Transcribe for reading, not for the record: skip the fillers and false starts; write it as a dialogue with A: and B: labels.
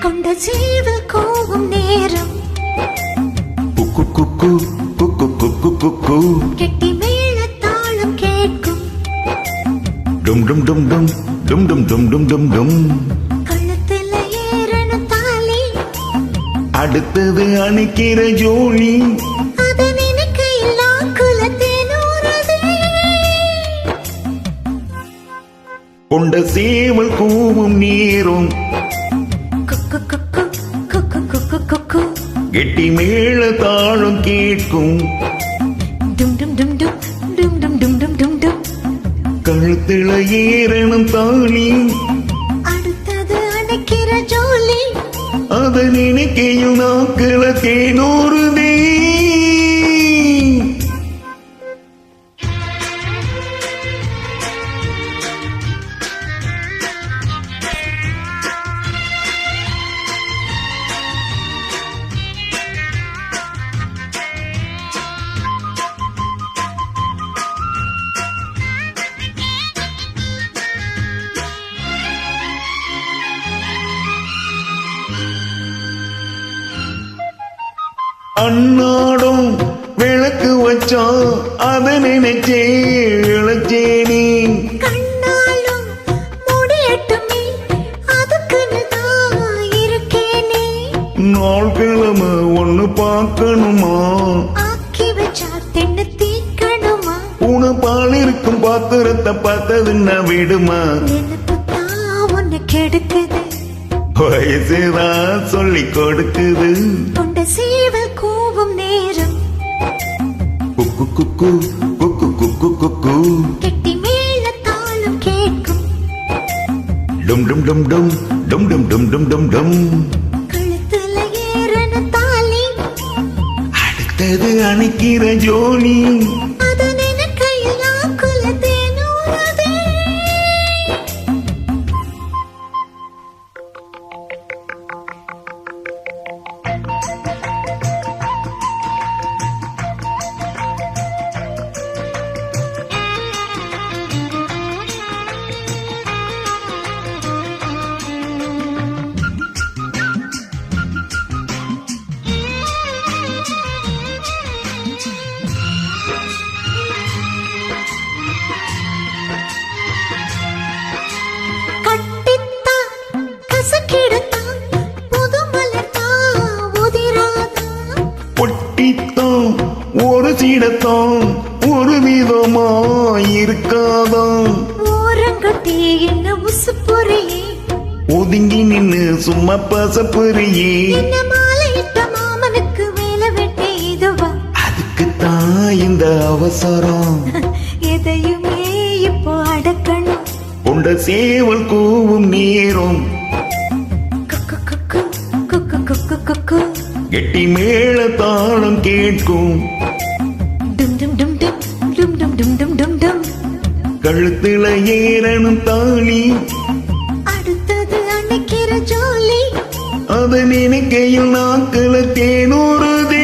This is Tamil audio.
A: கொண்ட ஜீவல் கோவும் நேரம் கெட்டி மேல தாளம் கேட்கும்
B: டும் டும் டும் டும் டும் டும் டும் டும் டும் டும்
A: கழுத்துல ஏறணும் தாலி
B: அடுத்தது அணைக்கிற ஜோலி
A: அத நினைக்கையில் நாக்குலத்தேனூறுதே
B: கொண்ட சேவல் கூவும் நேரம்
A: குக்கு குக்கு குக்கு குக்கு குக்கு
B: கெட்டி மேல தாளம் கேட்கும்
A: டும் டும் டும் டும் டும் டும் டும் டும் டும் டும்
B: கழுத்துல ஏறணும் தாலி
A: அடுத்தது அணைக்கிற ஜோலி
B: அத நினைக்கையும் நாக்குல தேனூறுதே அன்னாடும் விளக்கு வச்சா அத நினைச்சே இழச்சேனே
A: கண்ணாலும் முடியட்டுமே அதுக்குன்னு தான் இருக்கேனே
B: நாள் கிழமை ஒண்ணு பார்க்கணுமா
A: ஆக்கி வச்சா தென்ன தீக்கணுமா
B: உன பால் இருக்கும் பாத்திரத்தை பார்த்ததுன்னா விடுமா
A: நினைப்பு தான் ஒன்னு கெடுக்குது
B: வயசுதான் சொல்லி கொடுக்குது
A: கொண்ட சேவல் கூவும் நேரம்
B: குக்கு குக்கு குக்கு குக்கு குக்கு
A: கெட்டி மேல தாளம் கேட்கும்
B: டும் டும் டும் டும் டும் டும் டும் டும் டும் டும்
A: கழுத்துல ஏறணும் தாலி
B: அடுத்தது அணைக்கிற ஜோலி
A: அத நினைக்கையில் நாக்குலத்தேனூறுதே
B: பொட்டித்தான் ஒரு சீடத்தான் ஒரு விதமா இருக்காதான்
A: ஓரங்கட்டி என்ன உசுப்புறியே
B: ஒதுங்கி நின்னு சும்மா பசப்புறியே
A: என்ன மாலையிட்ட மாமனுக்கு வேலை வெட்டி இதுவா
B: அதுக்குத்தான் இந்த அவசரம்
A: எதையுமே இப்போ அடக்கணும்
B: கொண்ட சேவல் கூவும் நேரம்
A: குக்கு குக்கு குக்கு குக்கு குக்கு
B: கெட்டி மேல தாளம் கேட்கும்
A: டும் டும் டும் டும் டும் டும் டும் டும் டும் டும்
B: கழுத்துல ஏறணும் தாலி
A: அடுத்தது அணைக்கிற ஜோலி
B: அத நினைக்கையில் நாக்குல தேனூறுதே